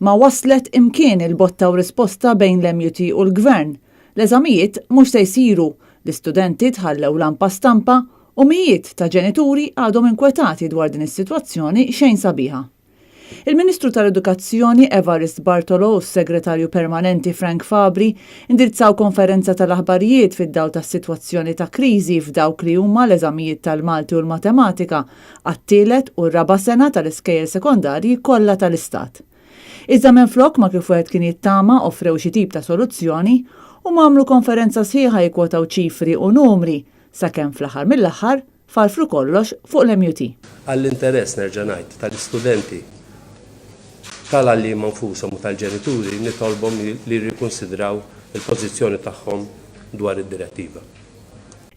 ma waslet imkien il-botta u risposta bejn l-MUT u l-Gvern. L-eżamijiet mhux se jsiru, l-istudenti tħallew lampa stampa u mijiet ta' ġenituri għadhom inkwetati dwar din is-sitwazzjoni xejn sabiħa. Il-Ministru tal-Edukazzjoni Evarist Bartolo u s-Segretarju Permanenti Frank Fabri indirizzaw konferenza tal-aħbarijiet fid-dawl tas-sitwazzjoni ta' kriżi f'dawk li huma l-eżamijiet tal-Malti u l-Matematika għat-tielet u r-raba' sena tal-iskejjel sekondarji kollha tal-Istat. Iżda minflok ma kif wieħed kien jittama offrew xi tip ta' soluzzjoni u għamlu konferenza sħiħa jikkwotaw ċifri u numri sakemm fl-aħħar mill-aħħar farfru kollox fuq l-MUT. Għall-interess nerġa' ngħid tal-istudenti tal-għalliema nfushom u tal-ġenituri nitolbhom li jirrikonsidraw il-pożizzjoni tagħhom dwar id-direttiva.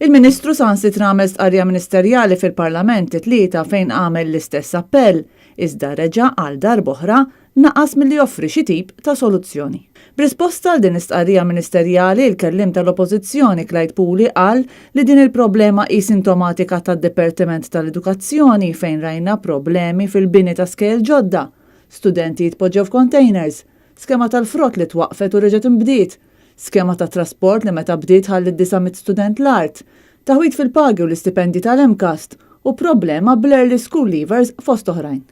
Il-Ministru saħansitra għamel stqarrija ministerjali fil-Parlament it-tlieta fejn għamel l-istess appell, iżda reġa' għal darb'oħra naqas milli joffri xi tip ta' soluzzjoni. B'risposta għal din istqarrija ministerjali, il-kellim tal-Oppożizzjoni Clyde Puli qal li din il-problema hi sintomatika tad-Dipartiment tal-Edukazzjoni fejn rajna problemi fil-bini ta' skejjel ġodda. Studenti jitpoġġew f'containers, skema tal-frott li twaqfet u reġgħet imbdiet, skema ta' trasport li meta bdiet ħalli 900 student l-art, taħwit fil-pagi u l-istipendi tal-MCAST u problema bl-early school leavers fost oħrajn.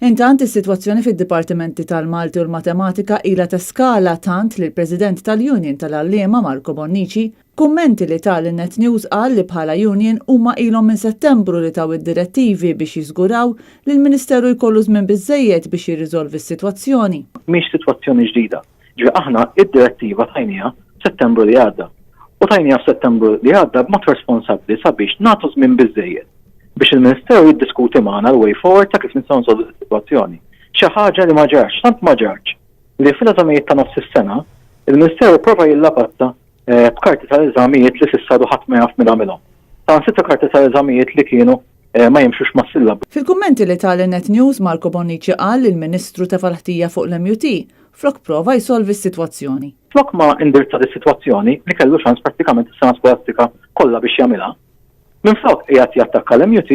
Intant is-sitwazzjoni fid-Dipartimenti tal-Malti u l-Matematika ilha teskala tant li l-President tal-Union tal-Għalliema Marco Bonnici kummenti li tal-Net News qal li bħala Union huma ilhom minn Settembru li taw id-direttivi biex jiżguraw li l-Ministeru jkollu żmien biżżejjed biex jirriżolvi s-sitwazzjoni. Mhix sitwazzjoni ġdida. Ġifieri aħna id-direttiva tajniha Settembru li għadda. U tajniha f'Settembru li għadda b'mod responsabbli sabiex nagħtu żmien biżżejjed biex il-Ministeru jiddiskuti magħna l-way forward ta' kif nistgħu nsolvu s-sitwazzjoni. Xi ħaġa li ma ġarx, tant ma ġarx li fil-eżamijiet ta' nofs is-sena il-Ministeru prova jillapazza b'karti tal-eżamijiet li s'issa ħadd ma jaf min għamilhom. Ta' sitta karti tal-eżamijiet li kienu ma jimxux mas-sillab. Fil-kummenti li tal-Net News Marco Bonnici qal li l-Ministru tefa' l-ħtija fuq l-MUT flok prova jsolvi s-sitwazzjoni. Flok ma indirizza is-sitwazzjoni li kellu ċans prattikament is-sena skolastika kollha biex jagħmilha. Minflok qiegħed jattakka l-MUT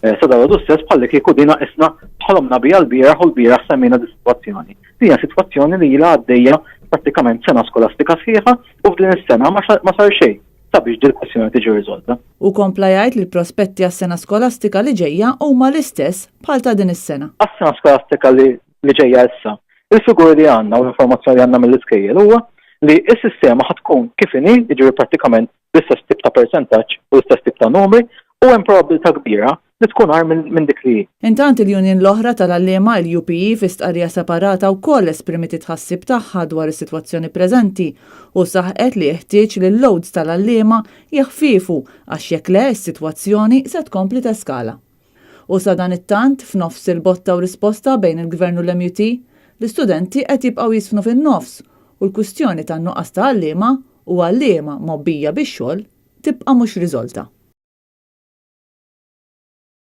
sa dawdu stess bħalli kieku dina isna tħolomna bija l-bieraħ u l-bieraħ semmejna dis-sitwazzjoni. Din hija sitwazzjoni li ilha għaddejja prattikament sena skolastika sħiħa u f'din is-sena ma sar xejn sabiex din il-kwestjoni tiġi riżolta. U kompla jgħid li l-prospetti għas-sena skolastika li ġejja huma l-istess bħal ta' din is-sena. Għas-sena skolastika li ġejja issa, il-figuri li għandna u l-informazzjoni li għandna mill-iskejjel huwa li s-sistema ħatkun kif inhi jiġri prattikament l-istess tip ta' percentaġġ u l-istess tip ta' numri u hemm probabilità kbira li tkun għar minn dik li. Intant il-Union l-oħra tal-għalliema l-UPE fi stqarrija separata wkoll esprimiet tħassib tagħha dwar is-sitwazzjoni preżenti u saħqet li jeħtieġ li l-loads tal-għalliema jeħfiefu għax jekk le s-sitwazzjoni se tkompli teskala. U sa dan it-tant f'nofs il-botta u risposta bejn il-Gvern u l-MUT, l-istudenti qed jibqgħu jisfnu fin-nofs u l-kwistjoni tan-nuqqas ta' għalliema u għalliema mobbija bix-xogħol tibqa' mhux riżolta.